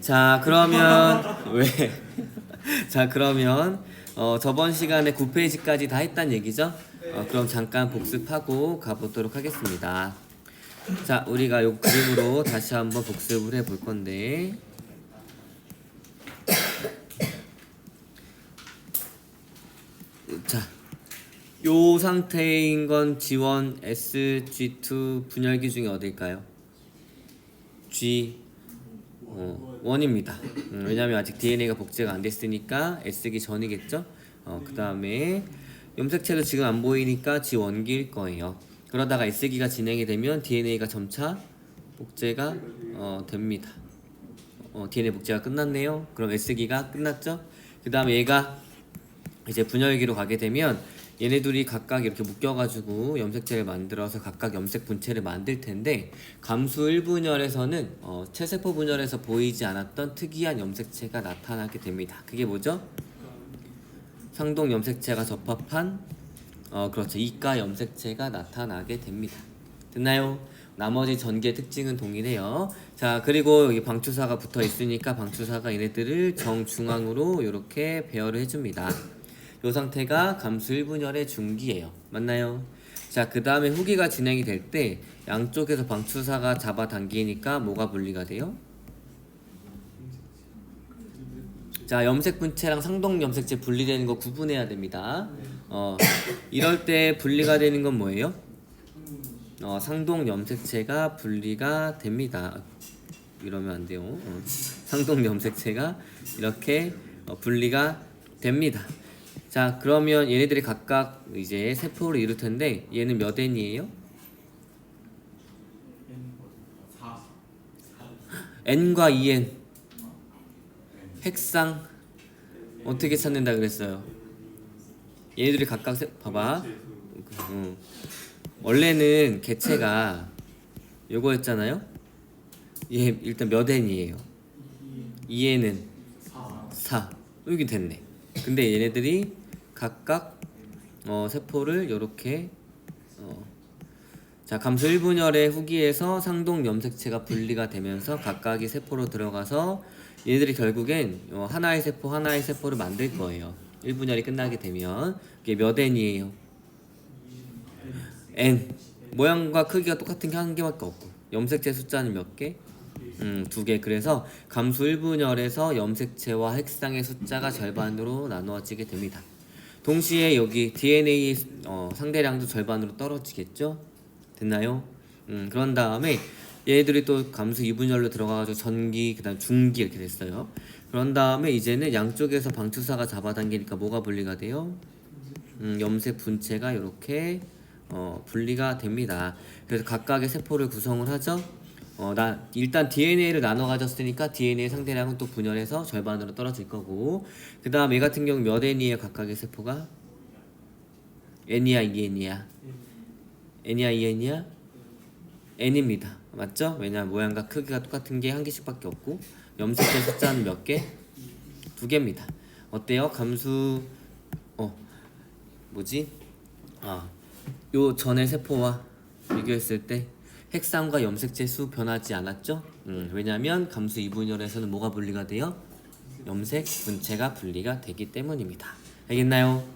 자, 그러면 왜? 자, 그러면 저번 시간에 9페이지까지 다 했단 얘기죠? 그럼 잠깐 복습하고 가보도록 하겠습니다. 자, 우리가 요 그림으로 다시 한번 복습을 해볼 건데, 자, 요 상태인 건 G1, S, G2 분열기 중에 어딜까요? G1입니다. 왜냐면 아직 DNA가 복제가 안 됐으니까 S기 전이겠죠? 그 다음에 염색체도 지금 안 보이니까 G1기일 거예요. 그러다가 S기가 진행이 되면 DNA가 점차 복제가 됩니다. DNA 복제가 끝났네요. 그럼 S기가 끝났죠? 그 다음에 얘가 이제 분열기로 가게 되면 얘네들이 각각 이렇게 묶여가지고 염색체를 만들어서 각각 염색 분체를 만들 텐데, 감수 1분열에서는 체세포 분열에서 보이지 않았던 특이한 염색체가 나타나게 됩니다. 그게 뭐죠? 상동 염색체가 접합한 그렇죠, 이가 염색체가 나타나게 됩니다. 됐나요? 나머지 전개 특징은 동일해요. 자, 그리고 여기 방추사가 붙어 있으니까 방추사가 얘네들을 정중앙으로 이렇게 배열을 해줍니다. 이 상태가 감수 1분열의 중기예요. 맞나요? 자, 그 다음에 후기가 진행이 될 때 양쪽에서 방추사가 잡아당기니까 뭐가 분리가 돼요? 자, 염색 분체랑 상동 염색체 분리되는 거 구분해야 됩니다. 이럴 때 분리가 되는 건 뭐예요? 상동 염색체가 분리가 됩니다. 이러면 안 돼요. 상동 염색체가 이렇게 분리가 됩니다. 자, 그러면 얘네들이 각각 이제 세포를 이룰 텐데, 얘는 몇 N이에요? N과 2N. 핵상 어떻게 찾는다 그랬어요? 얘네들이 각각 봐봐. 원래는 개체가 요거였잖아요. 얘 일단 몇 N이에요? 2N은 4. 여기 됐네. 근데 얘네들이 각각 세포를 요렇게 자, 감수 1분열의 후기에서 상동 염색체가 분리가 되면서 각각이 세포로 들어가서 얘들이 결국엔 하나의 세포를 만들 거예요. 1분열이 끝나게 되면. 이게 몇 N이에요? N. 모양과 크기가 똑같은 게 한 개밖에 없고, 염색체 숫자는 몇 개? 2개. 그래서 감수 1분열에서 염색체와 핵상의 숫자가 절반으로 나누어지게 됩니다. 동시에 여기 DNA 상대량도 절반으로 떨어지겠죠? 됐나요? 그런 다음에 얘들이 또 감수 2분열로 들어가가지고 전기, 그 다음 중기 이렇게 됐어요. 그런 다음에 이제는 양쪽에서 방추사가 잡아당기니까 뭐가 분리가 돼요? 염색 분체가 이렇게 분리가 됩니다. 그래서 각각의 세포를 구성을 하죠. 일단 DNA를 나눠 가졌으니까 DNA 상대량은 또 분열해서 절반으로 떨어질 거고, 그 다음 얘 같은 경우 몇 N이에요? 각각의 세포가? N이야 2N이야? N이야 2N이야? N입니다. 맞죠? 왜냐면 모양과 크기가 똑같은 게 한 개씩밖에 없고, 염색체 숫자는 몇 개? 2개입니다. 어때요? 감수 뭐지? 요 전의 세포와 비교했을 때 핵상과 염색체 수 변하지 않았죠? 왜냐면 감수 2분열에서는 뭐가 분리가 돼요? 염색 분체가 분리가 되기 때문입니다. 알겠나요?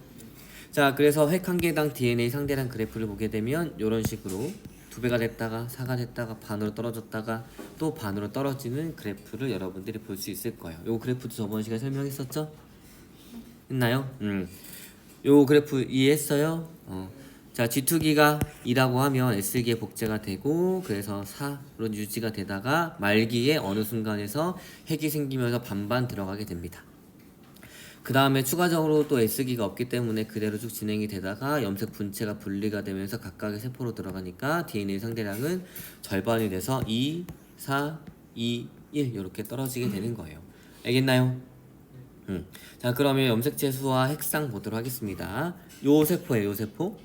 자, 그래서 핵 한 개당 DNA 상대량 그래프를 보게 되면 이런 식으로 2배가 됐다가 4가 됐다가 반으로 떨어졌다가 또 반으로 떨어지는 그래프를 여러분들이 볼 수 있을 거예요. 요 그래프도 저번 시간에 설명했었죠? 했나요? 요 그래프 이해했어요? 자, G2기가 2라고 하면 S기에 복제가 되고, 그래서 4로 유지가 되다가 말기에 어느 순간에서 핵이 생기면서 반반 들어가게 됩니다. 그 다음에 추가적으로 또 S기가 없기 때문에 그대로 쭉 진행이 되다가 염색 분체가 분리가 되면서 각각의 세포로 들어가니까 DNA 상대량은 절반이 돼서 2, 4, 2, 1 이렇게 떨어지게 되는 거예요. 알겠나요? 자, 그러면 염색체 수와 핵상 보도록 하겠습니다. 요 세포예요, 요 세포.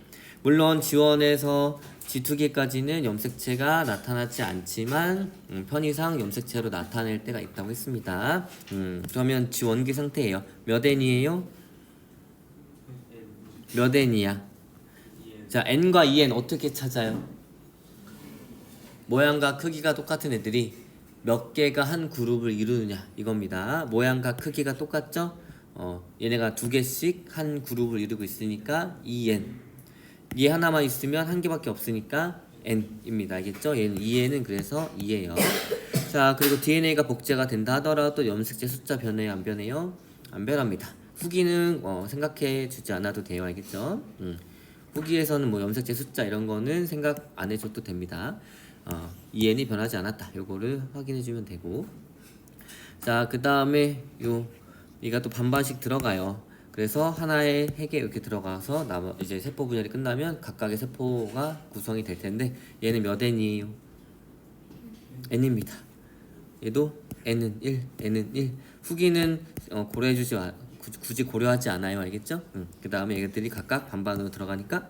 물론 G1에서 G2기까지는 염색체가 나타나지 않지만 편의상 염색체로 나타낼 때가 있다고 했습니다. 그러면 G1기 상태예요. 몇 N이에요? 몇 N이야? 자, N과 2N 어떻게 찾아요? 모양과 크기가 똑같은 애들이 몇 개가 한 그룹을 이루느냐 이겁니다. 모양과 크기가 똑같죠? 얘네가 두 개씩 한 그룹을 이루고 있으니까 2n. 얘 하나만 있으면 한 개밖에 없으니까 n입니다. 알겠죠? 얘는 2n은 그래서 2예요. 자, 그리고 DNA가 복제가 된다 하더라도 염색체 숫자 변해요? 안 변해요? 안 변합니다. 후기는 생각해 주지 않아도 돼요. 알겠죠? 후기에서는 뭐 염색체 숫자 이런 거는 생각 안 해줘도 됩니다. 2n이 변하지 않았다. 요거를 확인해 주면 되고. 자, 그 다음에 얘가 또 반반씩 들어가요. 그래서 하나의 핵에 이렇게 들어가서 이제 세포 분열이 끝나면 각각의 세포가 구성이 될 텐데 얘는 몇 n이에요? n입니다. 얘도 n은 1, n은 1. 후기는 굳이 고려하지 않아요. 알겠죠? 그 다음에 얘들이 각각 반반으로 들어가니까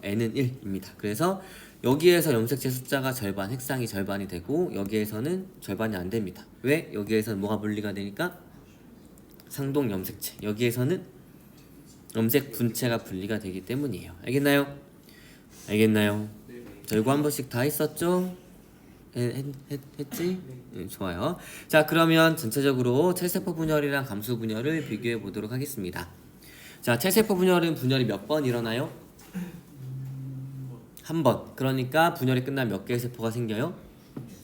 n은 1입니다. 그래서 여기에서 염색체 숫자가 절반, 핵상이 절반이 되고 여기에서는 절반이 안 됩니다. 왜? 여기에서는 뭐가 분리가 되니까 상동 염색체, 여기에서는 염색 분체가 분리가 되기 때문이에요. 알겠나요? 알겠나요? 자, 이거 한 번씩 다 했었죠? 했지? 네, 좋아요. 자, 그러면 전체적으로 체세포 분열이랑 감수 분열을 비교해 보도록 하겠습니다. 자, 체세포 분열은 분열이 몇 번 일어나요? 한 번. 그러니까 분열이 끝나면 몇 개의 세포가 생겨요?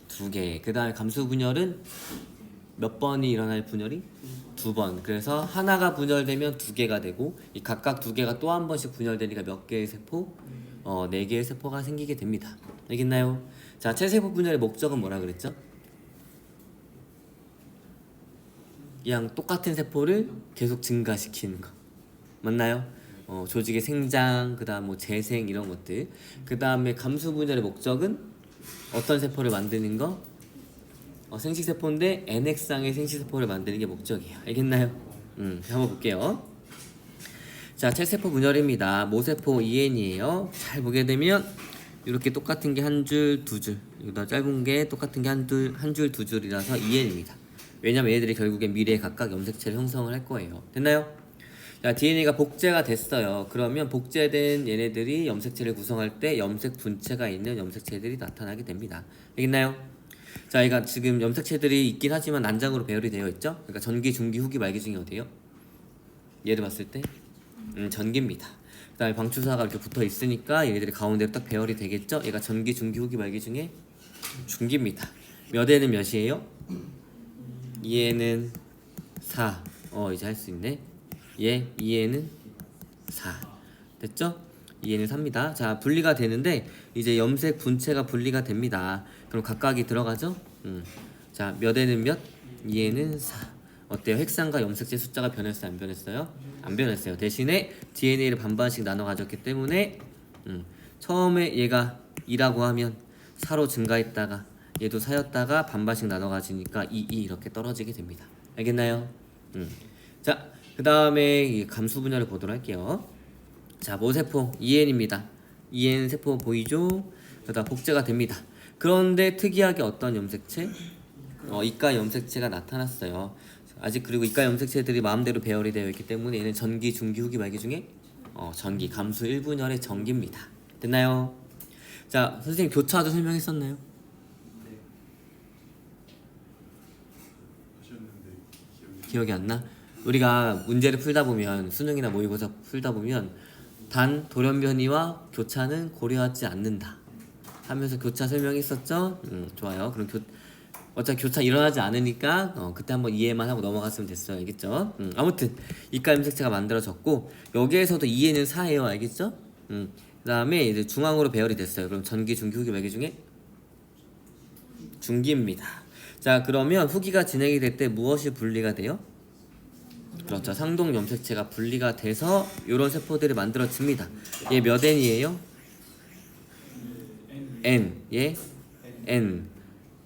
2개. 그 다음에 감수 분열은 몇 번이 일어날 분열이? 2번. 그래서 하나가 분열되면 2개가 되고 이 각각 2개가 또 한 번씩 분열되니까 몇 개의 세포? 4개의 세포가 생기게 됩니다. 알겠나요? 자, 체세포 분열의 목적은 뭐라 그랬죠? 그냥 똑같은 세포를 계속 증가시키는 거. 맞나요? 조직의 생장, 그 다음 뭐 재생 이런 것들. 그 다음에 감수 분열의 목적은 어떤 세포를 만드는 거? 생식세포인데 NX상의 생식세포를 만드는 게 목적이에요. 알겠나요? 한번 볼게요. 자, 체세포 분열입니다. 모세포 EN이에요. 잘 보게 되면 이렇게 똑같은 게 한 줄, 두 줄. 여기다 짧은 게 똑같은 게 한 줄, 두 줄이라서 EN입니다. 왜냐면 얘들이 결국엔 미래에 각각 염색체를 형성을 할 거예요. 됐나요? 자, DNA가 복제가 됐어요. 그러면 복제된 얘네들이 염색체를 구성할 때 염색 분체가 있는 염색체들이 나타나게 됩니다. 알겠나요? 자, 얘가 지금 염색체들이 있긴 하지만 난장으로 배열이 되어 있죠? 그러니까 전기, 중기, 후기, 말기 중에 어디예요? 얘를 봤을 때 전기입니다. 그 다음에 방추사가 이렇게 붙어 있으니까 얘네들이 가운데로 딱 배열이 되겠죠? 얘가 전기, 중기, 후기, 말기 중에 중기입니다. 몇 에는 몇이에요? 얘는 4. 이제 할 수 있네. 얘 2에는 4. 됐죠? 2에는 4입니다. 자, 분리가 되는데 이제 염색 분체가 분리가 됩니다. 그럼 각각이 들어가죠? 자, 몇에는 몇? 2에는 4. 어때요? 핵상과 염색체 숫자가 변했어요? 안 변했어요? 안 변했어요. 대신에 DNA를 반반씩 나눠 가졌기 때문에 처음에 얘가 2라고 하면 4로 증가했다가 얘도 4였다가 반반씩 나눠 가지니까 2 이렇게 떨어지게 됩니다. 알겠나요? 자, 그 다음에 감수 분열을 보도록 할게요. 자, 모세포 EN입니다. EN 세포 보이죠? 그러다 복제가 됩니다. 그런데 특이하게 어떤 염색체? 이가 염색체가 나타났어요. 아직 그리고 이가 염색체들이 마음대로 배열이 되어 있기 때문에 얘는 전기, 중기, 후기, 말기 중에 전기, 감수 1분열의 전기입니다. 됐나요? 자, 선생님 교차도 설명했었나요? 기억이 안 나? 우리가 문제를 풀다 보면 수능이나 모의고사 풀다 보면 단 돌연변이와 교차는 고려하지 않는다 하면서 교차 설명했었죠? 좋아요. 그럼 어차피 교차 일어나지 않으니까 그때 한번 이해만 하고 넘어갔으면 됐어요. 알겠죠? 아무튼 이가 염색체가 만들어졌고 여기에서도 2에는 4예요. 알겠죠? 그 다음에 이제 중앙으로 배열이 됐어요. 그럼 전기, 중기, 후기, 말기 중에 중기입니다. 자, 그러면 후기가 진행이 될 때 무엇이 분리가 돼요? 그렇죠. 상동 염색체가 분리가 돼서 이런 세포들이 만들어집니다. 얘 몇 N이에요? N. 얘 N.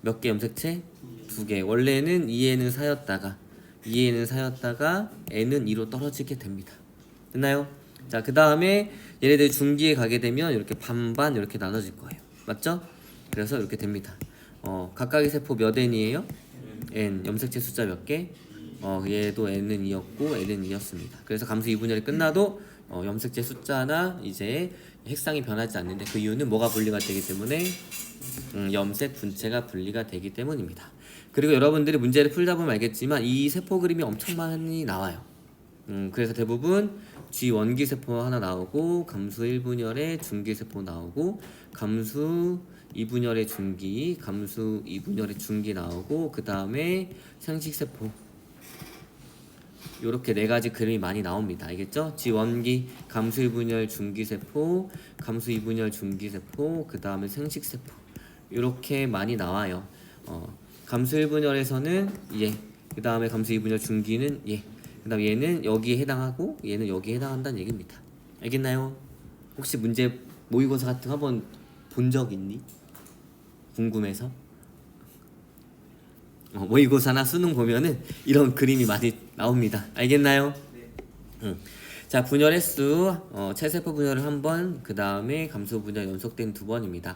몇 개 염색체? 2개. 원래는 2에는 4였다가 2에는 4였다가 N은 2로 떨어지게 됩니다. 됐나요? 자, 그 다음에 얘네들 중기에 가게 되면 이렇게 반반 이렇게 나눠질 거예요. 맞죠? 그래서 이렇게 됩니다. 각각의 세포 몇 N이에요? N. 염색체 숫자 몇 개? 얘도 N은 2였고 N은 2였습니다. 그래서 감수 2분열이 끝나도 염색체 숫자나 이제 색상이 변하지 않는데 그 이유는 뭐가 분리가 되기 때문에 염색 분체가 분리가 되기 때문입니다. 그리고 여러분들이 문제를 풀다 보면 알겠지만 이 세포 그림이 엄청 많이 나와요. 그래서 대부분 G 원기 세포 하나 나오고 감수 1분열의 중기 세포 나오고 감수 2분열의 중기, 감수 2분열의 중기 나오고 그 다음에 생식 세포 요렇게 네 가지 그림이 많이 나옵니다. 알겠죠? G 원기, 감수 1분열 중기 세포, 감수 2분열 중기 세포, 그 다음에 생식 세포 요렇게 많이 나와요. 감수 1분열에서는 예, 그 다음에 감수 2분열 중기는 예, 그 다음 얘는 여기에 해당하고 얘는 여기에 해당한다는 얘기입니다. 알겠나요? 혹시 문제 모의고사 같은 거 한번 본 적 있니? 궁금해서? 모의고사나 수능 보면은 이런 그림이 많이 나옵니다. 알겠나요? 네. 자, 분열 횟수 체세포 분열을 한 번, 그 다음에 감수 분열 연속된 2번입니다.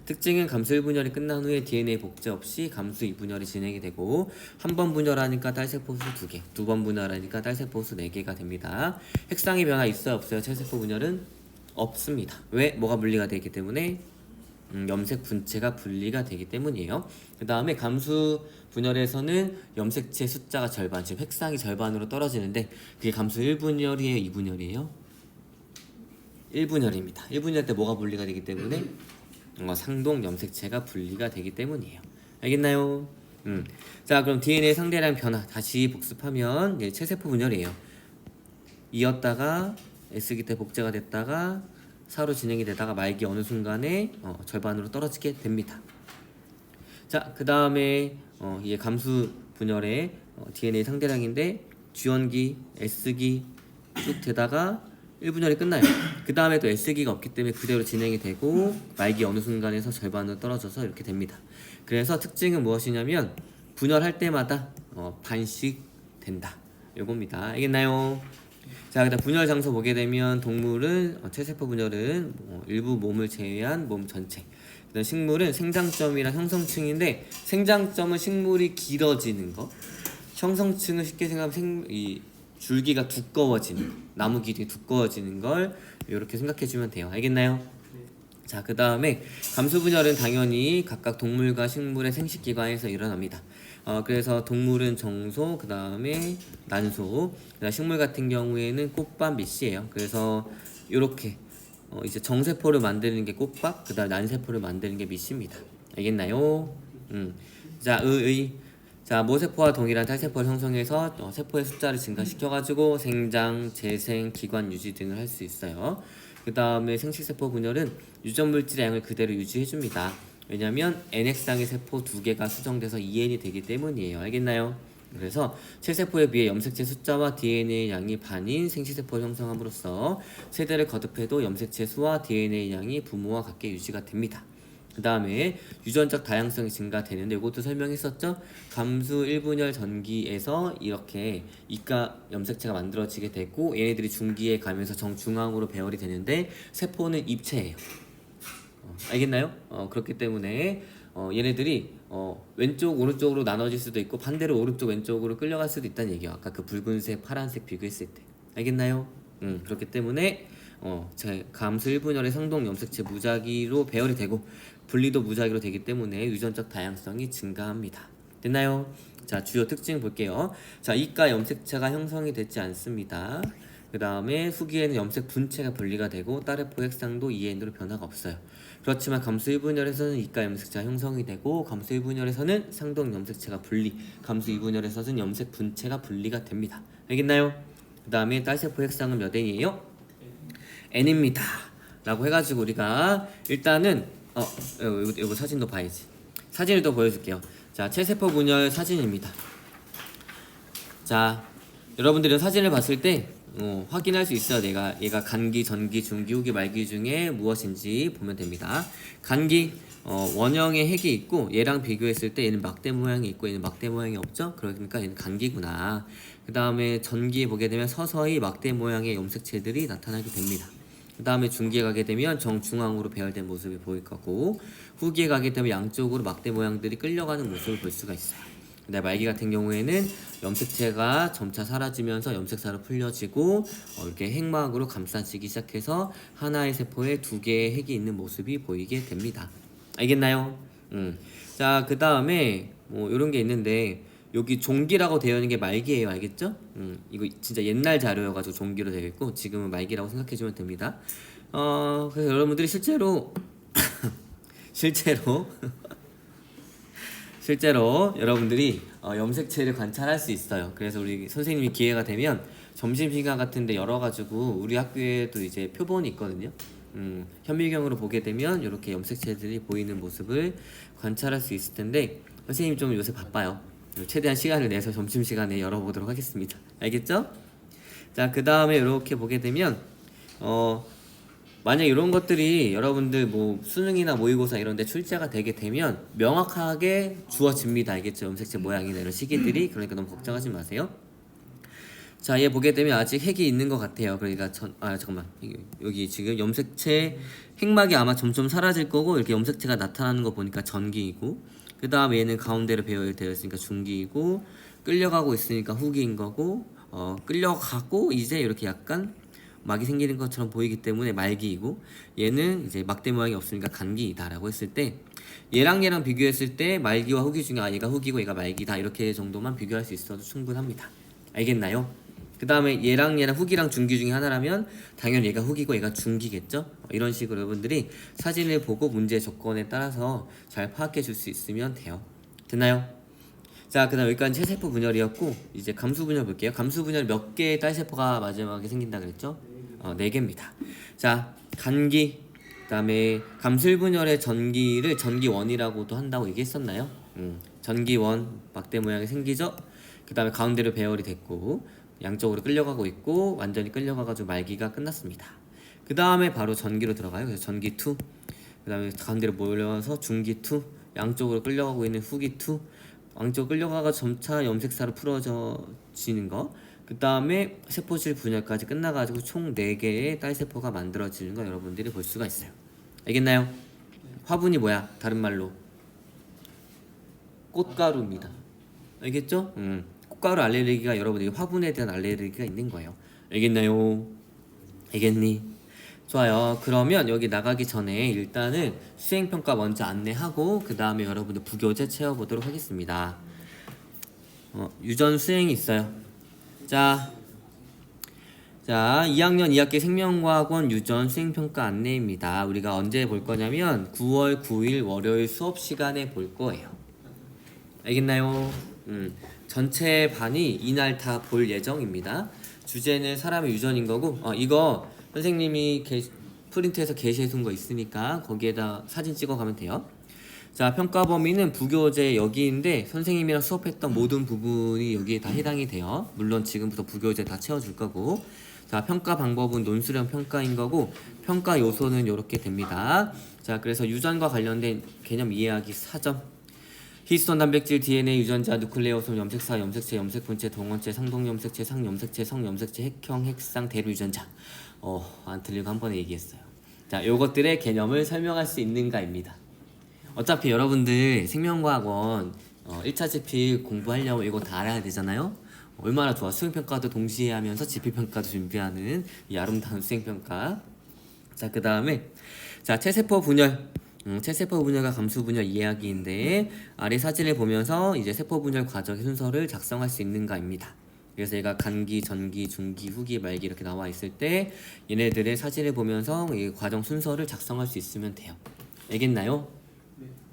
특징은 감수 1분열이 끝난 후에 DNA 복제 없이 감수 2분열이 진행이 되고 한 번 분열하니까 딸세포 수 2개, 두 번 분열하니까 딸세포 수 4개가 됩니다. 색상의 변화 있어요? 없어요? 체세포 분열은 없습니다. 왜? 뭐가 분리가 되기 때문에 염색 분체가 분리가 되기 때문이에요. 그 다음에 감수 분열에서는 염색체 숫자가 절반, 즉 획상이 절반으로 떨어지는데 그게 감수 1분열이에요? 2분열이에요? 1분열입니다. 1분열 때 뭐가 분리가 되기 때문에 상동 염색체가 분리가 되기 때문이에요. 알겠나요? 자, 그럼 DNA 상대량 변화 다시 복습하면 체세포 분열이에요. 이었다가 S기 때 복제가 됐다가 사로 진행이 되다가 말기 어느 순간에 절반으로 떨어지게 됩니다. 자, 그 다음에 이게 감수 분열의 DNA 상대량인데 G원기, S기 쭉 되다가 1분열이 끝나요. 그 다음에 또 S기가 없기 때문에 그대로 진행이 되고 말기 어느 순간에서 절반으로 떨어져서 이렇게 됩니다. 그래서 특징은 무엇이냐면 분열할 때마다 반씩 된다. 요겁니다. 알겠나요? 자, 그다음 분열 장소 보게 되면 동물은 체세포 분열은 일부 몸을 제외한 몸 전체. 그다음 식물은 생장점이랑 형성층인데 생장점은 식물이 길어지는 거. 형성층은 쉽게 생각하면 이 줄기가 두꺼워지는 거. 나무 길이 두꺼워지는 걸 이렇게 생각해 주면 돼요. 알겠나요? 자, 그 다음에 감수 분열은 당연히 각각 동물과 식물의 생식기관에서 일어납니다. 그래서 동물은 정소, 그 다음에 난소, 그다음 식물 같은 경우에는 꽃밥 밑이에요. 그래서 이렇게 이제 정세포를 만드는 게 꽃밥, 그다음 난세포를 만드는 게 밑입니다. 알겠나요? 자, 자, 모세포와 동일한 탈세포를 형성해서 세포의 숫자를 증가시켜가지고 생장, 재생, 기관 유지 등을 할 수 있어요. 그 다음에 생식세포 분열은 유전물질의 양을 그대로 유지해줍니다. 왜냐면 NX상의 세포 2개가 수정돼서 EN이 되기 때문이에요. 알겠나요? 그래서 체세포에 비해 염색체 숫자와 DNA 양이 반인 생식세포를 형성함으로써 세대를 거듭해도 염색체 수와 DNA 양이 부모와 같게 유지가 됩니다. 그 다음에 유전적 다양성이 증가되는데 이것도 설명했었죠? 감수 1분열 전기에서 이렇게 이가 염색체가 만들어지게 되고 얘네들이 중기에 가면서 정중앙으로 배열이 되는데 세포는 입체예요. 알겠나요? 그렇기 때문에 얘네들이 왼쪽 오른쪽으로 나눠질 수도 있고 반대로 오른쪽 왼쪽으로 끌려갈 수도 있다는 얘기예요. 아까 그 붉은색 파란색 비교했을 때. 알겠나요? 그렇기 때문에 감수 1분열의 상동 염색체 무작위로 배열이 되고 분리도 무작위로 되기 때문에 유전적 다양성이 증가합니다. 됐나요? 자, 주요 특징 볼게요. 자, 이가 염색체가 형성이 되지 않습니다. 그 다음에 후기에는 염색 분체가 분리가 되고 딸의포 핵상도 EN으로 변화가 없어요. 그렇지만 감수 1분열에서는 이가 염색체가 형성이 되고 감수 1분열에서는 상동 염색체가 분리, 감수 2분열에서는 염색 분체가 분리가 됩니다. 알겠나요? 그 다음에 딸세포 핵상은 몇 N이에요? N입니다. 라고 해가지고 우리가 일단은 이거 사진도 봐야지. 사진을 또 보여줄게요. 자, 체세포 분열 사진입니다. 자, 여러분들은 사진을 봤을 때 확인할 수 있어요. 얘가 간기, 전기, 중기, 후기, 말기 중에 무엇인지 보면 됩니다. 간기 원형의 핵이 있고 얘랑 비교했을 때 얘는 막대 모양이 있고 얘는 막대 모양이 없죠? 그러니까 얘는 간기구나. 그 다음에 전기에 보게 되면 서서히 막대 모양의 염색체들이 나타나게 됩니다. 그 다음에 중기에 가게 되면 정중앙으로 배열된 모습이 보일 거고 후기에 가게 되면 양쪽으로 막대 모양들이 끌려가는 모습을 볼 수가 있어요. 근데 말기 같은 경우에는 염색체가 점차 사라지면서 염색사로 풀려지고 이렇게 핵막으로 감싸지기 시작해서 하나의 세포에 두 개의 핵이 있는 모습이 보이게 됩니다. 알겠나요? 자, 그 다음에 뭐 이런 게 있는데 여기 종기라고 되어 있는 게 말기예요. 알겠죠? 이거 진짜 옛날 자료여가지고 종기로 되어 있고 지금은 말기라고 생각해주면 됩니다. 그래서 여러분들이 실제로 실제로 여러분들이 염색체를 관찰할 수 있어요. 그래서 우리 선생님이 기회가 되면 점심시간 같은데 열어가지고 우리 학교에도 이제 표본이 있거든요. 현미경으로 보게 되면 이렇게 염색체들이 보이는 모습을 관찰할 수 있을 텐데 선생님 좀 요새 바빠요. 최대한 시간을 내서 점심시간에 열어보도록 하겠습니다. 알겠죠? 자, 그 다음에 이렇게 보게 되면 만약 이런 것들이 여러분들 뭐 수능이나 모의고사 이런 데 출제가 되게 되면 명확하게 주어집니다. 알겠죠? 염색체 모양이나 이런 시기들이. 그러니까 너무 걱정하지 마세요. 자, 얘 보게 되면 아직 핵이 있는 것 같아요. 그러니까 잠깐만, 여기 지금 염색체 핵막이 아마 점점 사라질 거고 이렇게 염색체가 나타나는 거 보니까 전기이고, 그 다음에 얘는 가운데로 배열되어 있으니까 중기이고, 끌려가고 있으니까 후기인 거고, 끌려가고 이제 이렇게 약간 막이 생기는 것처럼 보이기 때문에 말기이고, 얘는 이제 막대 모양이 없으니까 간기이다라고 했을 때, 얘랑 비교했을 때 말기와 후기 중에 얘가 후기고 얘가 말기다 이렇게 정도만 비교할 수 있어도 충분합니다. 알겠나요? 그 다음에 얘랑 후기랑 중기 중에 하나라면 당연히 얘가 후기고 얘가 중기겠죠? 이런 식으로 여러분들이 사진을 보고 문제 조건에 따라서 잘 파악해 줄 수 있으면 돼요. 됐나요? 자, 그 다음 여기까지 체세포 분열이었고 이제 감수 분열 볼게요. 감수 분열 몇 개의 딸세포가 마지막에 생긴다 그랬죠? 4개입니다. 자, 간기, 그 다음에 감술 분열의 전기를 전기원이라고도 한다고 얘기했었나요? 전기원 막대 모양이 생기죠? 그 다음에 가운데로 배열이 됐고 양쪽으로 끌려가고 있고 완전히 끌려가가지고 말기가 끝났습니다. 그 다음에 바로 전기로 들어가요. 그래서 전기 2, 그 다음에 가운데로 몰려와서 중기 2, 양쪽으로 끌려가고 있는 후기 2, 양쪽 끌려가가 점차 염색사로 풀어지는 거, 그 다음에 세포질 분열까지 끝나가지고 총 4개의 딸세포가 만들어지는 거 여러분들이 볼 수가 있어요. 알겠나요? 화분이 뭐야? 다른 말로 꽃가루입니다. 알겠죠? 꽃가루 알레르기가 여러분들이 화분에 대한 알레르기가 있는 거예요. 알겠나요? 알겠니? 좋아요. 그러면 여기 나가기 전에 일단은 수행평가 먼저 안내하고 그 다음에 여러분들 부교재 채워보도록 하겠습니다. 유전 수행이 있어요. 자, 2학년 2학기 생명과학원 유전 수행평가 안내입니다. 우리가 언제 볼 거냐면 9월 9일 월요일 수업 시간에 볼 거예요. 알겠나요? 전체 반이 이날 다 볼 예정입니다. 주제는 사람의 유전인 거고 이거 선생님이 프린트해서 게시해 둔 거 있으니까 거기에다 사진 찍어 가면 돼요. 자, 평가 범위는 부교재 여기인데 선생님이랑 수업했던 모든 부분이 여기에 다 해당이 돼요. 물론 지금부터 부교재 다 채워줄 거고, 자, 평가 방법은 논술형 평가인 거고 평가 요소는 이렇게 됩니다. 자, 그래서 유전과 관련된 개념 이해하기 4점. 히스톤 단백질 DNA 유전자 누클레오솜 염색사 염색체 염색분체 동원체 상동염색체 상염색체 성염색체 핵형 핵상 대류 유전자. 안 틀리고 한 번에 얘기했어요. 자, 요것들의 개념을 설명할 수 있는가입니다. 어차피 여러분들 생명과학원 1차 지필 공부하려고 이거 다 알아야 되잖아요. 얼마나 좋아. 수행평가도 동시에 하면서 지필평가도 준비하는 이 아름다운 수행평가. 자, 그 다음에 자, 체세포 분열. 체세포 분열과 감수 분열 이야기인데 아래 사진을 보면서 이제 세포 분열 과정의 순서를 작성할 수 있는가입니다. 그래서 얘가 간기, 전기, 중기, 후기, 말기 이렇게 나와 있을 때 얘네들의 사진을 보면서 이 과정 순서를 작성할 수 있으면 돼요. 알겠나요?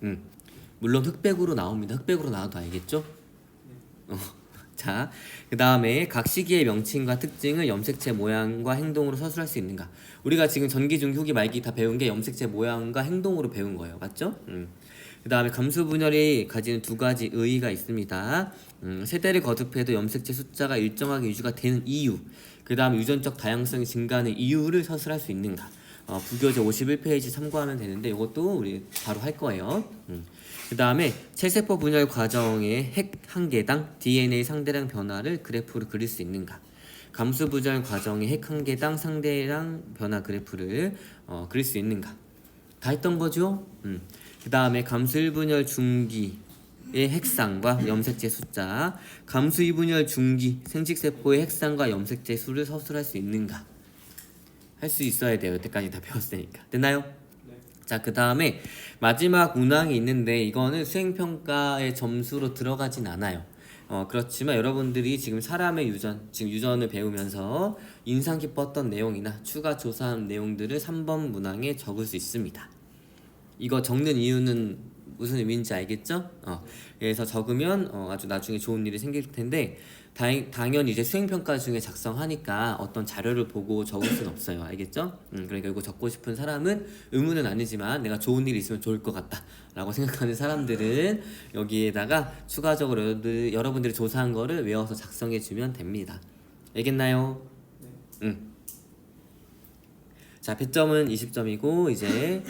네. 물론 흑백으로 나옵니다. 흑백으로 나와도 알겠죠? 네. 자, 그 다음에 각 시기의 명칭과 특징을 염색체 모양과 행동으로 서술할 수 있는가. 우리가 지금 전기, 중기, 후기, 말기 다 배운 게 염색체 모양과 행동으로 배운 거예요. 맞죠? 그 다음에 감수 분열이 가지는 두 가지 의의가 있습니다. 세대를 거듭해도 염색체 숫자가 일정하게 유지가 되는 이유, 그 다음에 유전적 다양성이 증가하는 이유를 서술할 수 있는가. 부교재 51페이지 참고하면 되는데 이것도 우리 바로 할 거예요. 그 다음에 체세포 분열 과정의 핵 한 개당 DNA 상대량 변화를 그래프로 그릴 수 있는가. 감수 분열 과정의 핵 한 개당 상대량 변화 그래프를 그릴 수 있는가. 다 했던 거죠? 그 다음에 감술 분열 중기 핵상과 염색체 숫자, 감수 이분열 중기 생식세포의 핵상과 염색체 수를 서술할 수 있는가? 할 수 있어야 돼요. 여태까지 다 배웠으니까. 됐나요? 자, 그 다음에 마지막 문항이 있는데 이거는 수행평가의 점수로 들어가진 않아요. 그렇지만 여러분들이 지금 사람의 유전, 지금 유전을 배우면서 인상 깊었던 내용이나 추가 조사한 내용들을 3번 문항에 적을 수 있습니다. 이거 적는 이유는 무슨 의미인지 알겠죠? 그래서 적으면 아주 나중에 좋은 일이 생길 텐데 당연히 이제 수행평가 중에 작성하니까 어떤 자료를 보고 적을 수는 없어요. 알겠죠? 그러니까 이거 적고 싶은 사람은 의무는 아니지만 내가 좋은 일이 있으면 좋을 것 같다 라고 생각하는 사람들은 여기에다가 추가적으로 여러분들이 조사한 거를 외워서 작성해 주면 됩니다. 알겠나요? 네. 자, 배점은 20점이고 이제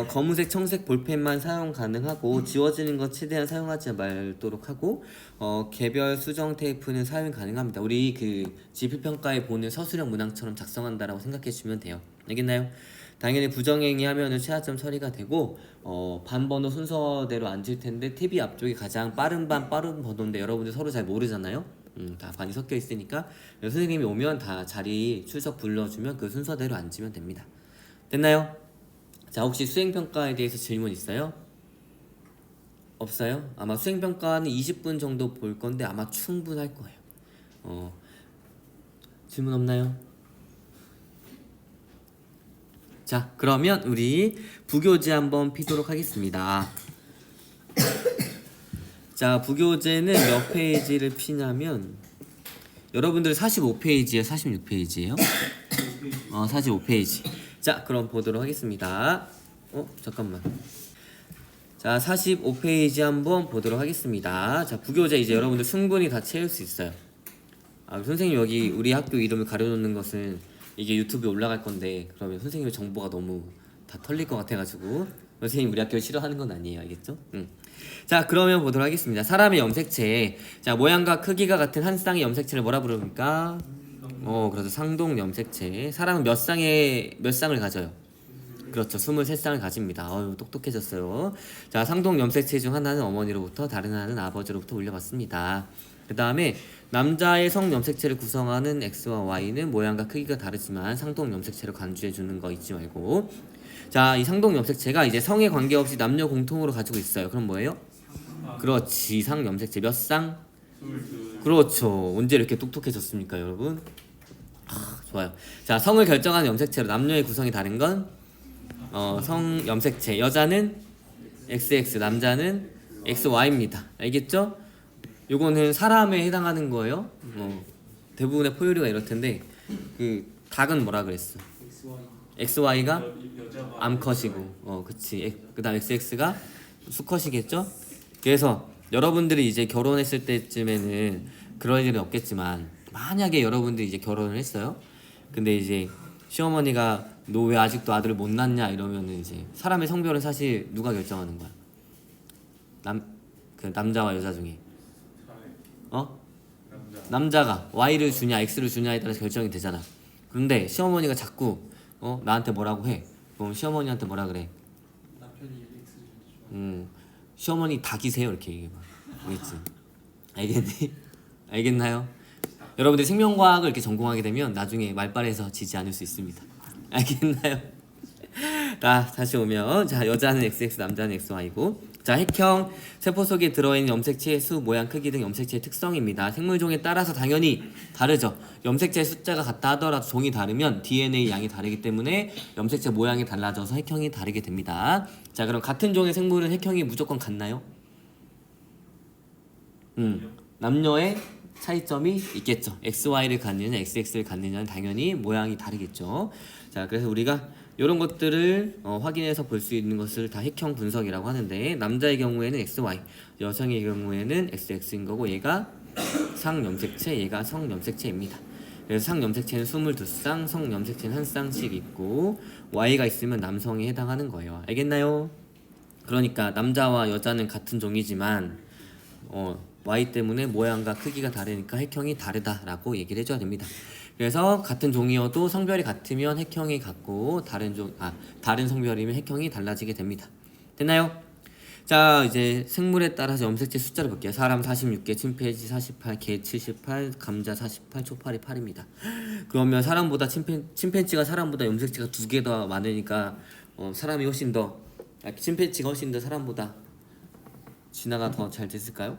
검은색, 청색 볼펜만 사용 가능하고 지워지는 것 최대한 사용하지 말도록 하고 개별 수정 테이프는 사용 가능합니다. 우리 그 지필평가에 보는 서술형 문항처럼 작성한다라고 생각해 주면 돼요. 알겠나요? 당연히 부정행위 하면은 최하점 처리가 되고 반번호 순서대로 앉을 텐데 탭이 앞쪽이 가장 빠른 반 빠른 번호인데 여러분들 서로 잘 모르잖아요. 다 반이 섞여 있으니까 선생님이 오면 다 자리 출석 불러주면 그 순서대로 앉으면 됩니다. 됐나요? 자, 혹시 수행평가에 대해서 질문 있어요? 없어요? 아마 수행평가는 20분 정도 볼 건데 아마 충분할 거예요. 질문 없나요? 자, 그러면 우리 부교재 한번 피도록 하겠습니다. 자, 부교재는 몇 페이지를 피냐면 여러분들 45페이지에 46페이지예요? 45페이지. 자, 그럼 보도록 하겠습니다. 잠깐만. 자, 45페이지 한번 보도록 하겠습니다. 자, 부교재 이제 여러분들 충분히 다 채울 수 있어요. 선생님 여기 우리 학교 이름을 가려놓는 것은 이게 유튜브에 올라갈 건데 그러면 선생님의 정보가 너무 다 털릴 것 같아가지고 선생님 우리 학교를 싫어하는 건 아니에요. 알겠죠? 자, 그러면 보도록 하겠습니다. 사람의 염색체. 자, 모양과 크기가 같은 한 쌍의 염색체를 뭐라 부릅니까? 그래서 상동 염색체. 사람은 몇 쌍을 가져요? 그렇죠. 23쌍을 가집니다. 똑똑해졌어요. 자, 상동 염색체 중 하나는 어머니로부터 다른 하나는 아버지로부터 물려받습니다. 그 다음에 남자의 성 염색체를 구성하는 X와 Y는 모양과 크기가 다르지만 상동 염색체로 간주해 주는 거 잊지 말고. 자, 이 상동 염색체가 이제 성에 관계없이 남녀 공통으로 가지고 있어요. 그럼 뭐예요? 그렇지. 상 염색체 몇 쌍? 그렇죠. 언제 이렇게 똑똑해졌습니까, 여러분? 좋아요. 자, 성을 결정하는 염색체로 남녀의 구성이 다른 건 성 염색체. 여자는 XX, 남자는 XY입니다. 알겠죠? 요거는 사람에 해당하는 거예요. 대부분의 포유류가 이럴 텐데 그 닭은 뭐라 그랬어? XY가 암컷이고, 그치. 그다음 XX가 수컷이겠죠? 그래서 여러분들이 이제 결혼했을 때쯤에는 그럴 일은 없겠지만 만약에 여러분들이 이제 결혼을 했어요. 근데 이제 시어머니가 너 왜 아직도 아들을 못 낳냐 이러면은 이제 사람의 성별은 사실 누가 결정하는 거야? 그 남자와 여자 중에 남자가 Y를 주냐 X를 주냐에 따라서 결정이 되잖아. 그런데 시어머니가 자꾸 나한테 뭐라고 해. 그럼 시어머니한테 뭐라 그래? 남편이 X를 시어머니 닭이세요 이렇게 얘기해봐. 알겠지? 알겠니? 알겠나요? 여러분들이 생명과학을 이렇게 전공하게 되면 나중에 말빨에서 지지 않을 수 있습니다. 알겠나요? 다시 오면 자, 여자는 XX, 남자는 XY고 자, 핵형 세포 속에 들어있는 염색체의 수, 모양, 크기 등 염색체의 특성입니다. 생물종에 따라서 당연히 다르죠. 염색체 숫자가 같다 하더라도 종이 다르면 DNA 양이 다르기 때문에 염색체 모양이 달라져서 핵형이 다르게 됩니다. 자, 그럼 같은 종의 생물은 핵형이 무조건 같나요? 남녀의 차이점이 있겠죠. XY를 갖느냐 XX를 갖느냐는 당연히 모양이 다르겠죠. 자, 그래서 우리가 이런 것들을 확인해서 볼 수 있는 것을 다 핵형 분석이라고 하는데 남자의 경우에는 XY, 여성의 경우에는 XX인 거고 얘가 상염색체, 얘가 성염색체입니다. 그래서 상염색체는 22쌍, 성염색체는 한 쌍씩 있고 Y가 있으면 남성에 해당하는 거예요. 알겠나요? 그러니까 남자와 여자는 같은 종이지만 Y 때문에 모양과 크기가 다르니까 핵형이 다르다라고 얘기를 해줘야 됩니다. 그래서 같은 종이어도 성별이 같으면 핵형이 같고 다른 성별이면 핵형이 달라지게 됩니다. 됐나요? 자, 이제 생물에 따라서 염색체 숫자를 볼게요. 사람 46개, 침팬지 48, 개 78, 감자 48, 초파리 8입니다. 그러면 사람보다 침팬지가 사람보다 염색체가 2개 더 많으니까 사람이 훨씬 더 침팬지가 훨씬 더 사람보다 진화가 더 잘 됐을까요?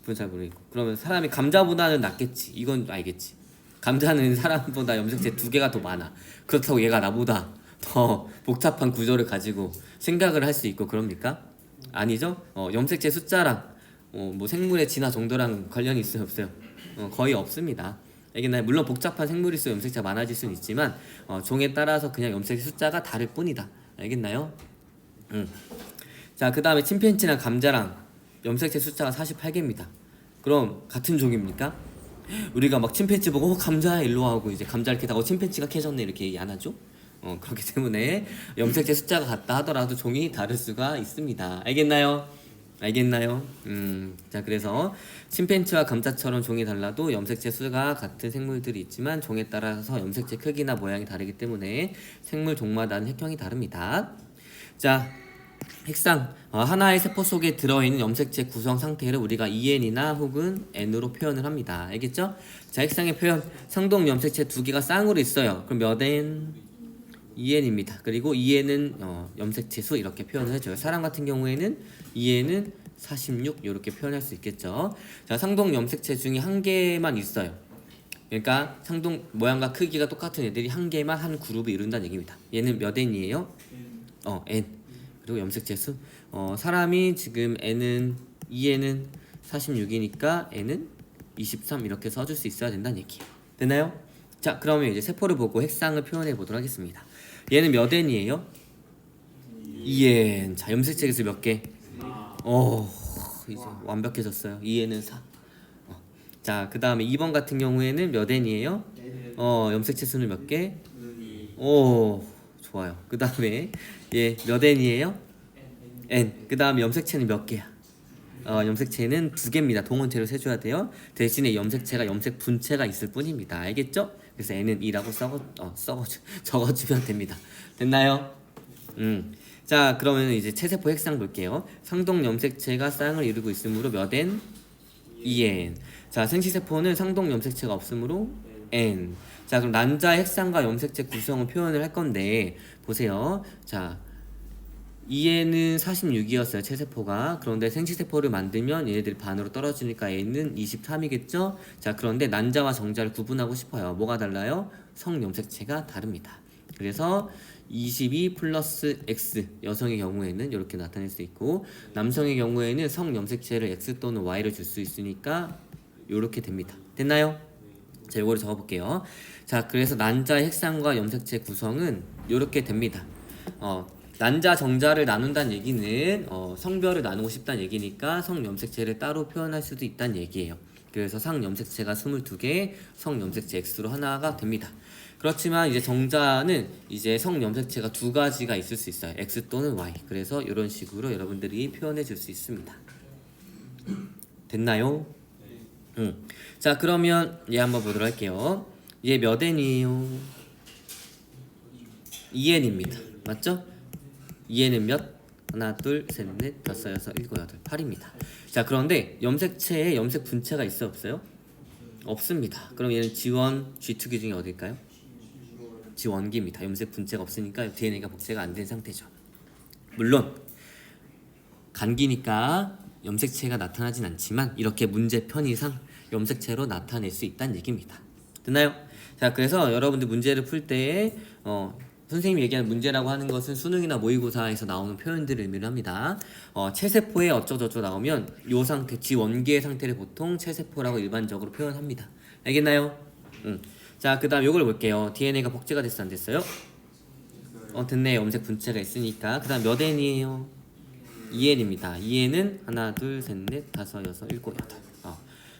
그건 잘 모르겠고. 그러면 사람이 감자보다는 낫겠지. 이건 알겠지. 감자는 사람보다 염색체 2개가 더 많아. 그렇다고 얘가 나보다 더 복잡한 구조를 가지고 생각을 할 수 있고 그럽니까? 아니죠? 염색체 숫자랑 뭐 생물의 진화 정도랑 관련이 있어요, 없어요? 거의 없습니다. 알겠나요? 물론 복잡한 생물일수록 염색체가 많아질 수는 있지만 종에 따라서 그냥 염색체 숫자가 다를 뿐이다. 알겠나요? 자, 그 다음에 침팬지랑 감자랑 염색체 숫자가 48개입니다. 그럼 같은 종입니까? 우리가 막 침팬지 보고 감자야 일로 하고 이제 감자 이렇게 다고 침팬지가 캐졌네 이렇게 얘기 안 하죠? 그렇기 때문에 염색체 숫자가 같다 하더라도 종이 다를 수가 있습니다. 알겠나요? 알겠나요? 자, 그래서 침팬지와 감자처럼 종이 달라도 염색체 수가 같은 생물들이 있지만 종에 따라서 염색체 크기나 모양이 다르기 때문에 생물 종마다는 핵형이 다릅니다. 자, 핵상 하나의 세포 속에 들어있는 염색체 구성 상태를 우리가 EN이나 혹은 N으로 표현을 합니다. 알겠죠? 자, 핵상의 표현 상동 염색체 2개가 쌍으로 있어요. 그럼 몇 N? EN입니다. 그리고 EN은 염색체 수 이렇게 표현을 해줘요. 사람 같은 경우에는 EN은 46 이렇게 표현할 수 있겠죠. 자, 상동 염색체 중에 한 개만 있어요. 그러니까 상동 모양과 크기가 똑같은 애들이 한 개만 한 그룹을 이룬다는 얘기입니다. 얘는 몇 N이에요? N. 그리고 염색체 수 사람이 지금 N은 EN은 46이니까 N은 23 이렇게 써줄 수 있어야 된다는 얘기예요. 됐나요? 자, 그러면 이제 세포를 보고 핵상을 표현해 보도록 하겠습니다. 얘는 몇 N이에요? 2N. 자, 염색체에서 몇 개? 이제 완벽해졌어요. 2N은 4. 자, 그 다음에 2번 같은 경우에는 몇 N이에요? 염색체 수는 몇 개? 좋아요. 그 다음에 얘 몇 N이에요? N. 그 다음에 염색체는 몇 개야? 염색체는 2개입니다. 동원체로 세줘야 돼요. 대신에 염색체가 염색 분체가 있을 뿐입니다. 알겠죠? 그래서 N은 2라고 적어주면 됩니다. 됐나요? 자, 그러면 이제 체세포 핵상 볼게요. 상동 염색체가 쌍을 이루고 있으므로 몇 N? 2N. 자, 생시세포는 상동 염색체가 없으므로 N. 자, 그럼 난자 핵상과 염색체 구성을 표현을 할 건데 보세요. 자, EN은 46이었어요 체세포가. 그런데 생시세포를 만들면 얘네들이 반으로 떨어지니까 N은 23이겠죠. 자, 그런데 난자와 정자를 구분하고 싶어요. 뭐가 달라요? 성염색체가 다릅니다. 그래서 22 플러스 X 여성의 경우에는 이렇게 나타낼 수 있고 남성의 경우에는 성염색체를 X 또는 Y를 줄 수 있으니까 이렇게 됩니다. 됐나요? 자, 요거를 적어볼게요. 자, 그래서 난자의 핵상과 염색체 구성은 이렇게 됩니다. 난자 정자를 나눈다는 얘기는 성별을 나누고 싶다는 얘기니까 성염색체를 따로 표현할 수도 있다는 얘기예요. 그래서 상염색체가 22개, 성염색체 X로 하나가 됩니다. 그렇지만 이제 정자는 이제 성염색체가 2가지가 있을 수 있어요. X 또는 Y. 그래서 이런 식으로 여러분들이 표현해 줄 수 있습니다. 됐나요? 자, 그러면 얘 한번 보도록 할게요. 얘 몇 N이에요? 2N입니다. 맞죠? 2N은 몇? 하나, 둘, 셋, 넷, 다섯, 여섯, 일곱, 여덟, 8입니다. 자, 그런데 염색체에 염색 분체가 있어 없어요? 없습니다. 그럼 얘는 G1, G2기 중에 어딜까요? G1기입니다. 염색 분체가 없으니까 DNA가 복제가 안 된 상태죠. 물론 간기니까 염색체가 나타나진 않지만 이렇게 문제 편의상 염색체로 나타낼 수 있다는 얘기입니다. 됐나요? 자, 그래서 여러분들 문제를 풀 때에 선생님이 얘기하는 문제라고 하는 것은 수능이나 모의고사에서 나오는 표현들을 의미를 합니다. 체세포에 어쩌저쩌 나오면 이 상태, G1기의 상태를 보통 체세포라고 일반적으로 표현합니다. 알겠나요? 자, 그 다음 요걸 볼게요. DNA가 복제가 됐어 안 됐어요? 됐네. 염색 분체가 있으니까. 그 다음 몇 N이에요? 2N입니다. 2N은 하나, 둘, 셋, 넷, 다섯, 여섯, 일곱, 여덟.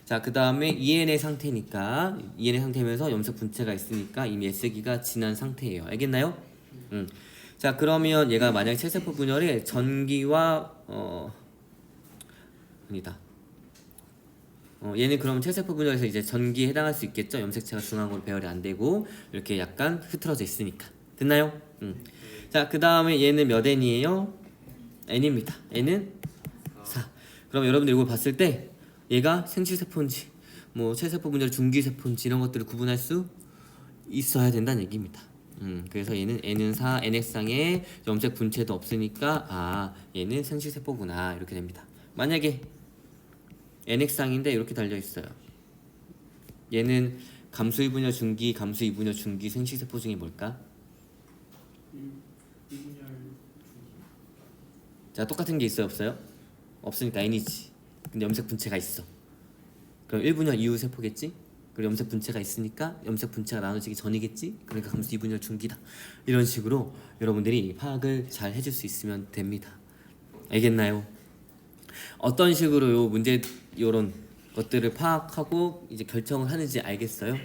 자, 그 다음에 2N의 상태니까 2N의 상태면서 염색 분체가 있으니까 이미 S기가 지난 상태예요. 알겠나요? 자, 그러면 얘가 만약에 체세포 분열에 전기와 아니다. 얘는 그럼 체세포 분열에서 이제 전기에 해당할 수 있겠죠. 염색체가 중앙으로 배열이 안 되고 이렇게 약간 흐트러져 있으니까. 됐나요? 자, 그 다음에 얘는 몇 N이에요? n입니다. n은 4. 그럼 여러분들 이걸 봤을 때 얘가 생식세포인지 뭐 체세포 분열 중기세포인지 이런 것들을 구분할 수 있어야 된다는 얘기입니다. 그래서 얘는 n은 4, nx상에 염색 분체도 없으니까 아 얘는 생식세포구나 이렇게 됩니다. 만약에 nx상인데 이렇게 달려 있어요. 얘는 감수 2분열 중기, 감수 2분열 중기 생식세포 중에 뭘까? 이분열 자 똑같은 게 있어요 없어요? 없으니까 n이지. 근데 염색 분체가 있어. 그럼 1분열 이후 세포겠지? 그리고 염색 분체가 있으니까 염색 분체가 나눠지기 전이겠지? 그러니까 감수 2분열 중기다. 이런 식으로 여러분들이 파악을 잘 해줄 수 있으면 됩니다. 알겠나요? 어떤 식으로 요 문제 요런 것들을 파악하고 이제 결정을 하는지 알겠어요?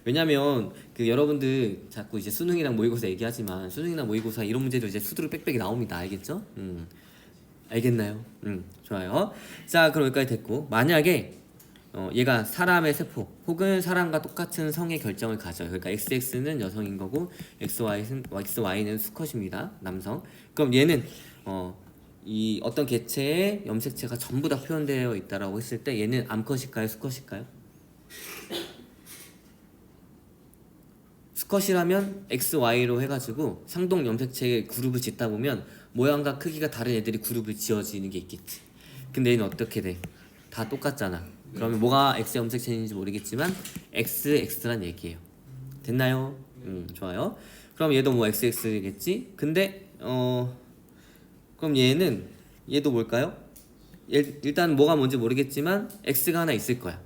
왜냐면 그 여러분들 자꾸 이제 수능이랑 모의고사 얘기하지만 수능이나 모의고사 이런 문제들 이제 수두로 빽빽이 나옵니다. 알겠죠? 알겠나요? 좋아요. 자 그럼 여기까지 됐고 만약에 얘가 사람의 세포 혹은 사람과 똑같은 성의 결정을 가져요. 그러니까 XX는 여성인 거고 XY는 수컷입니다. 남성. 그럼 얘는 이 어떤 개체의 염색체가 전부 다 표현되어 있다라고 했을 때 얘는 암컷일까요? 수컷일까요? 수컷이라면 XY로 해가지고 상동 염색체의 그룹을 짓다 보면 모양과 크기가 다른 애들이 그룹을 지어지는 게 있겠지. 근데 얘는 어떻게 돼? 다 똑같잖아. 그러면 뭐가 X 염색체인지 모르겠지만 XX란 얘기예요. 됐나요? 좋아요. 그럼 얘도 뭐 XX겠지? 근데 그럼 얘도 뭘까요? 일단 뭐가 뭔지 모르겠지만 X가 하나 있을 거야.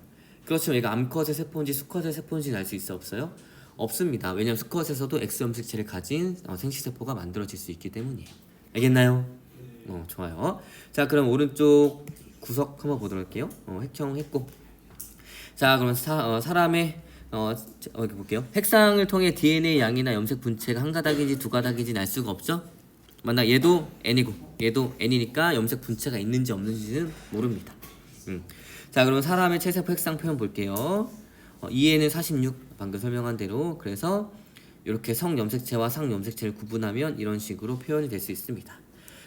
그렇지만 얘가 암컷의 세포인지 수컷의 세포인지는 알 수 있어 없어요? 없습니다. 왜냐면 수컷에서도 X 염색체를 가진 생식세포가 만들어질 수 있기 때문이에요. 알겠나요? 좋아요. 자 그럼 오른쪽 구석 한번 보도록 할게요. 획정했고 자 그럼 사람의 여기 볼게요. 핵상을 통해 DNA 양이나 염색 분체가 한 가닥인지 두 가닥인지 알 수가 없죠? 만약 얘도 n이고 얘도 n이니까 염색 분체가 있는지 없는지는 모릅니다. 자 그러면 사람의 체세포 핵상 표현 볼게요. 2에는 46 방금 설명한 대로 그래서 이렇게 성염색체와 상염색체를 구분하면 이런 식으로 표현이 될 수 있습니다.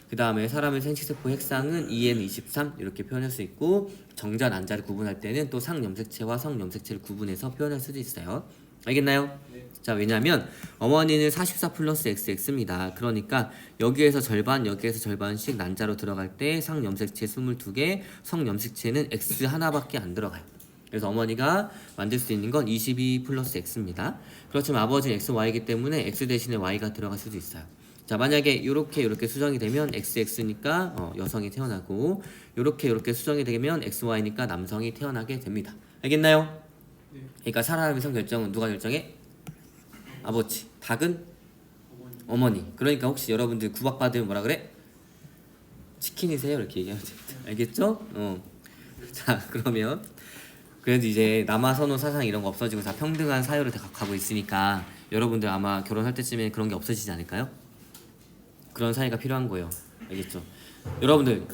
그 다음에 사람의 생식세포 핵상은 2에는 23 이렇게 표현할 수 있고 정자 난자를 구분할 때는 또 상염색체와 성염색체를 구분해서 표현할 수도 있어요. 알겠나요? 네. 자 왜냐면 어머니는 44 플러스 XX입니다. 그러니까 여기에서 절반 여기에서 절반씩 난자로 들어갈 때 상염색체 22개 성염색체는 X 하나밖에 안 들어가요. 그래서 어머니가 만들 수 있는 건 22 플러스 X입니다. 그렇지만 아버지는 XY이기 때문에 X 대신에 Y가 들어갈 수도 있어요. 자 만약에 이렇게 수정이 되면 XX니까 여성이 태어나고 이렇게 수정이 되면 XY니까 남성이 태어나게 됩니다. 알겠나요? 네. 그러니까 사람의 성 결정은 누가 결정해? 아버지. 닭은 어머니. 어머니. 그러니까 혹시 여러분들 구박받으면 뭐라 그래? 치킨이세요? 이렇게 얘기하면 됩니다. 알겠죠? 자 그러면 그래도 이제 남아선호 사상 이런 거 없어지고 다 평등한 사회로 다 가고 있으니까 여러분들 아마 결혼할 때쯤에 그런 게 없어지지 않을까요? 그런 사회가 필요한 거예요. 알겠죠? 여러분들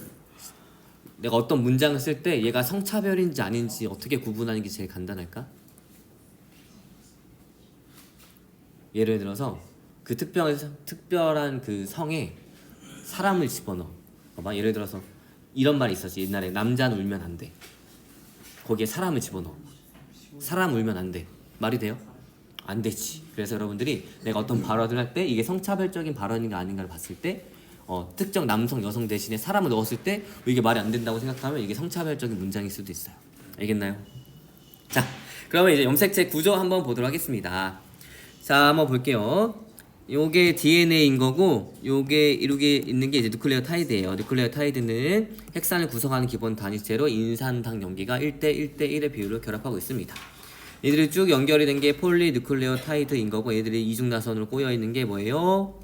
내가 어떤 문장을 쓸 때 얘가 성차별인지 아닌지 어떻게 구분하는 게 제일 간단할까? 예를 들어서 그 특별한 그 성에 사람을 집어넣어. 봐봐 예를 들어서 이런 말이 있었지 옛날에 남자는 울면 안 돼. 거기에 사람을 집어넣어. 사람 울면 안 돼. 말이 돼요? 안 되지. 그래서 여러분들이 내가 어떤 발언을 할 때 이게 성차별적인 발언인가 아닌가를 봤을 때 특정 남성 여성 대신에 사람을 넣었을 때 이게 말이 안 된다고 생각하면 이게 성차별적인 문장일 수도 있어요. 알겠나요? 자 그러면 이제 염색체 구조 한번 보도록 하겠습니다. 자 한번 볼게요. 요게 DNA인 거고 요게 이렇게 있는 게 이제 누클레오타이드예요. 누클레오타이드는 핵산을 구성하는 기본 단위체로 인산당 염기가 1대1대1의 비율로 결합하고 있습니다. 얘들이 쭉 연결이 된 게 폴리누클레오타이드인 거고 얘들이 이중나선으로 꼬여 있는 게 뭐예요?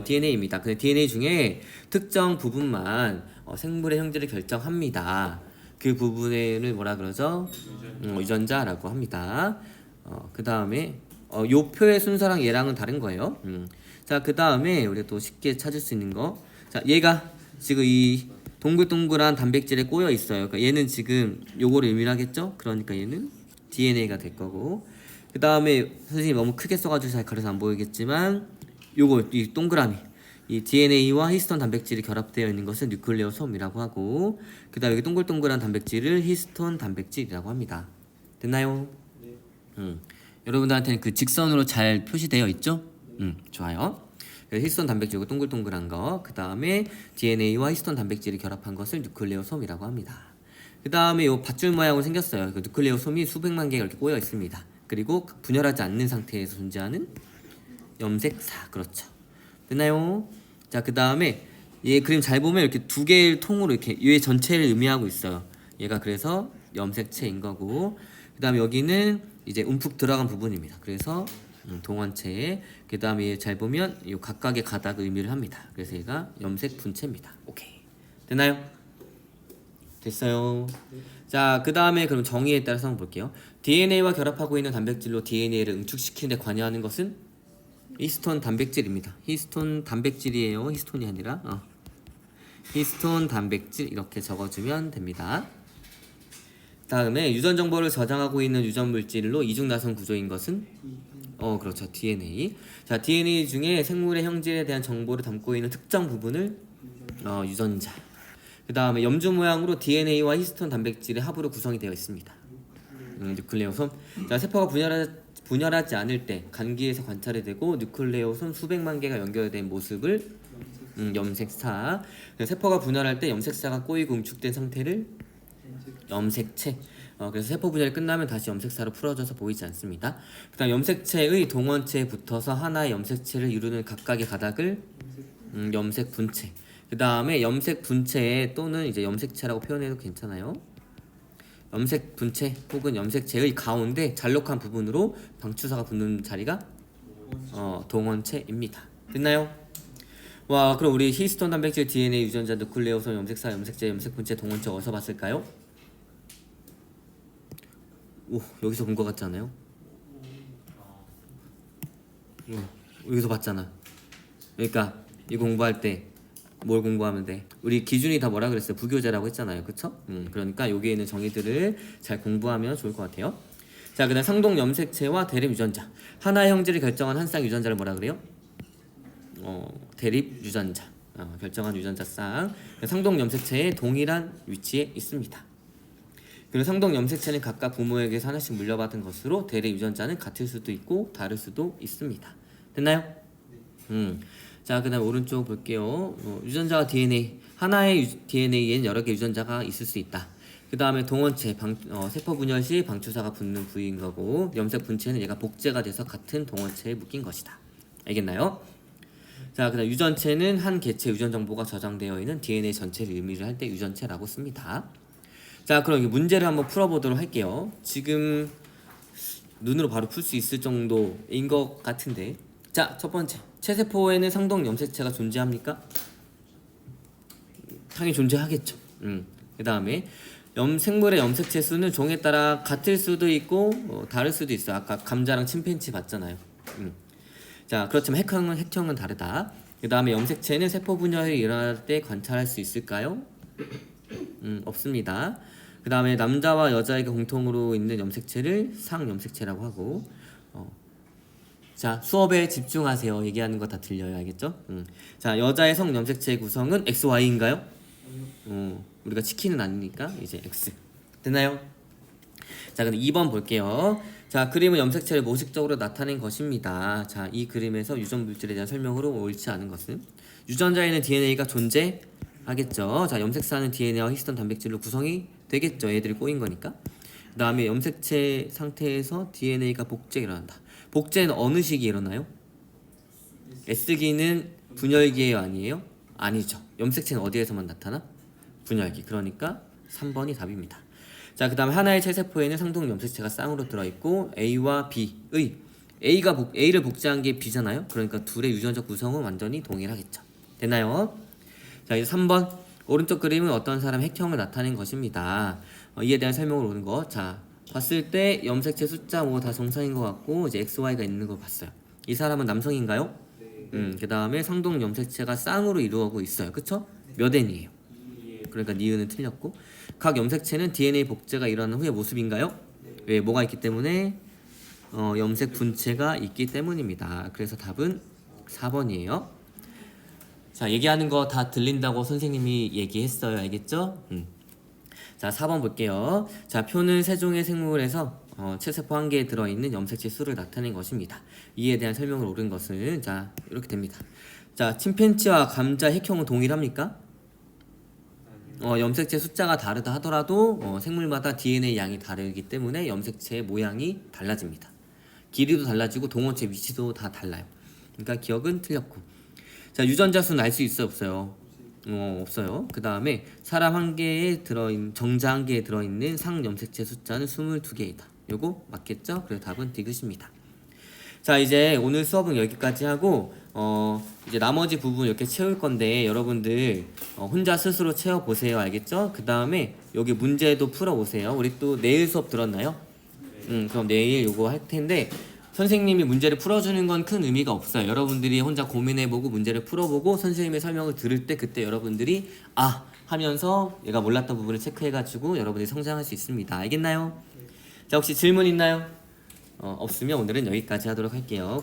DNA입니다. 근데 DNA 중에 특정 부분만 생물의 형질을 결정합니다. 그 부분을 뭐라 그러죠? 유전자라고 합니다. 그 다음에 요 표의 순서랑 얘랑은 다른 거예요. 자, 그 다음에 우리가 또 쉽게 찾을 수 있는 거. 자, 얘가 지금 이 동글동글한 단백질에 꼬여 있어요. 그러니까 얘는 지금 요거를 의미하겠죠? 그러니까 얘는 DNA가 될 거고. 그 다음에 선생님 너무 크게 써가지고 잘 가려서 안 보이겠지만 요거 이 동그라미 이 DNA와 히스톤 단백질이 결합되어 있는 것을 뉴클레오솜이라고 하고, 그다음에 여기 동글동글한 단백질을 히스톤 단백질이라고 합니다. 됐나요? 네. 여러분들한테는 그 직선으로 잘 표시되어 있죠? 좋아요. 그래서 히스톤 단백질, 동글동글한 거, 그 다음에 DNA와 히스톤 단백질이 결합한 것을 뉴클레오솜이라고 합니다. 그 다음에 요 밧줄 모양으로 생겼어요. 그 뉴클레오솜이 수백만 개가 이렇게 꼬여 있습니다. 그리고 분열하지 않는 상태에서 존재하는 염색사, 그렇죠. 됐나요? 자, 그 다음에 얘 그림 잘 보면 이렇게 두 개의 통으로 이렇게 얘 전체를 의미하고 있어요. 얘가 그래서 염색체인 거고, 그 다음에 여기는 이제 움푹 들어간 부분입니다. 그래서 동원체. 그 다음에 잘 보면 이 각각의 가닥을 의미를 합니다. 그래서 얘가 염색 분체입니다. 오케이. 됐나요? 됐어요. 자, 그 다음에 그럼 정의에 따라서 한번 볼게요. DNA와 결합하고 있는 단백질로 DNA를 응축시키는 데 관여하는 것은 히스톤 단백질입니다. 히스톤 단백질이에요. 히스톤이 아니라 히스톤 단백질 이렇게 적어주면 됩니다. 다음에 유전 정보를 저장하고 있는 유전 물질로 이중 나선 구조인 것은 그렇죠. DNA. 자, DNA 중에 생물의 형질에 대한 정보를 담고 있는 특정 부분을 유전자. 그 다음에 염주 모양으로 DNA와 히스톤 단백질의 합으로 구성이 되어 있습니다. 뉴클레오솜. 자, 세포가 분열하지 않을 때 간기에서 관찰이 되고 뉴클레오솜 수백만 개가 연결된 모습을 염색사. 세포가 분열할 때 염색사가 꼬이고 응축된 상태를 염색체. 그래서 세포 분열이 끝나면 다시 염색사로 풀어져서 보이지 않습니다. 그다음 염색체의 동원체에 붙어서 하나의 염색체를 이루는 각각의 가닥을 염색 분체. 그 다음에 염색 분체 또는 이제 염색체라고 표현해도 괜찮아요. 염색 분체 혹은 염색체의 가운데 잘록한 부분으로 방추사가 붙는 자리가 동원체입니다. 됐나요? 와, 그럼 우리 히스톤 단백질, DNA, 유전자, 누클레오솜, 염색사, 염색체, 염색 분체, 동원체 어디서 봤을까요? 오, 여기서 본 것 같지 않아요? 여기서 봤잖아. 그러니까 이 공부할 때 뭘 공부하면 돼? 우리 기준이 다 뭐라 그랬어요? 부교재라고 했잖아요. 그쵸? 그러니까 여기에 있는 정의들을 잘 공부하면 좋을 것 같아요. 자, 그 다음 상동 염색체와 대립 유전자. 하나의 형질을 결정한 한 쌍 유전자를 뭐라 그래요? 대립 유전자. 결정한 유전자 쌍. 상동 염색체에 동일한 위치에 있습니다. 그리고 상동 염색체는 각각 부모에게서 하나씩 물려받은 것으로 대립 유전자는 같을 수도 있고 다를 수도 있습니다. 됐나요? 자, 그 다음 오른쪽 볼게요. 유전자와 DNA. 하나의 DNA에는 여러 개 유전자가 있을 수 있다. 그 다음에 동원체, 세포 분열 시 방추사가 붙는 부위인 거고, 염색 분체는 얘가 복제가 돼서 같은 동원체에 묶인 것이다. 알겠나요? 자, 그 다음 유전체는 한 개체 유전 정보가 저장되어 있는 DNA 전체를 의미를 할 때 유전체라고 씁니다. 자, 그럼 이 문제를 한번 풀어보도록 할게요. 지금 눈으로 바로 풀 수 있을 정도인 것 같은데, 자, 첫 번째, 체세포에는 상동 염색체가 존재합니까? 당연히 존재하겠죠. 그 다음에 생물의 염색체 수는 종에 따라 같을 수도 있고 다를 수도 있어요. 아까 감자랑 침팬지 봤잖아요. 자, 그렇지만 핵형은 다르다. 그 다음에 염색체는 세포 분열이 일어날 때 관찰할 수 있을까요? 없습니다. 그 다음에 남자와 여자에게 공통으로 있는 염색체를 상염색체라고 하고, 자, 수업에 집중하세요. 얘기하는 거 다 들려요. 알겠죠? 자, 여자의 성 염색체의 구성은 XY인가요? 우리가 치킨은 아니니까 이제 X. 됐나요? 자, 그럼 2번 볼게요. 자, 그림은 염색체를 모식적으로 나타낸 것입니다. 자, 이 그림에서 유전 물질에 대한 설명으로 옳지 않은 것은 유전자에는 DNA가 존재하겠죠. 자, 염색사는 DNA와 히스톤 단백질로 구성이 되겠죠. 애들이 꼬인 거니까. 그 다음에 염색체 상태에서 DNA가 복제가 일어난다. 복제는 어느 시기에 일어나요? S기는 분열기예요, 아니에요? 아니죠. 염색체는 어디에서만 나타나? 분열기. 그러니까 3번이 답입니다. 자, 그 다음에 하나의 체세포에는 상동 염색체가 쌍으로 들어있고 A와 B의 A를 복제한 게 B잖아요. 그러니까 둘의 유전적 구성은 완전히 동일하겠죠. 됐나요? 자, 이제 3번 오른쪽 그림은 어떤 사람의 핵형을 나타낸 것입니다. 이에 대한 설명을 오는 거. 자, 봤을 때 염색체 숫자 뭐 다 정상인 것 같고 이제 XY가 있는 거 봤어요. 이 사람은 남성인가요? 네. 그 다음에 상동 염색체가 쌍으로 이루어지고 있어요. 그쵸? 몇 N이에요? 그러니까 니은은 틀렸고, 각 염색체는 DNA 복제가 일어난 후의 모습인가요? 왜? 뭐가 있기 때문에? 염색 분체가 있기 때문입니다. 그래서 답은 4번이에요. 자, 얘기하는 거 다 들린다고 선생님이 얘기했어요. 알겠죠? 자, 4번 볼게요. 자, 표는 세 종의 생물에서 체세포 한 개에 들어있는 염색체 수를 나타낸 것입니다. 이에 대한 설명을 옳은 것은 자, 이렇게 됩니다. 자, 침팬지와 감자 핵형은 동일합니까? 염색체 숫자가 다르다 하더라도 생물마다 DNA 양이 다르기 때문에 염색체의 모양이 달라집니다. 길이도 달라지고 동원체 위치도 다 달라요. 그러니까 기억은 틀렸고. 자, 유전자 수는 알 수 있어요, 없어요? 없어요. 그 다음에 사람 한 개에 정자 한 개에 들어있는 상염색체 숫자는 22개이다. 요거 맞겠죠? 그래서 답은 디귿입니다. 자, 이제 오늘 수업은 여기까지 하고 이제 나머지 부분 이렇게 채울 건데 여러분들 혼자 스스로 채워 보세요. 알겠죠? 그 다음에 여기 문제도 풀어 오세요. 우리 또 내일 수업 들었나요? 그럼 내일 요거 할 텐데 선생님이 문제를 풀어주는 건 큰 의미가 없어요. 여러분들이 혼자 고민해보고 문제를 풀어보고 선생님의 설명을 들을 때 그때 여러분들이 아 하면서 얘가 몰랐던 부분을 체크해가지고 여러분들이 성장할 수 있습니다. 알겠나요? 자, 혹시 질문 있나요? 없으면 오늘은 여기까지 하도록 할게요.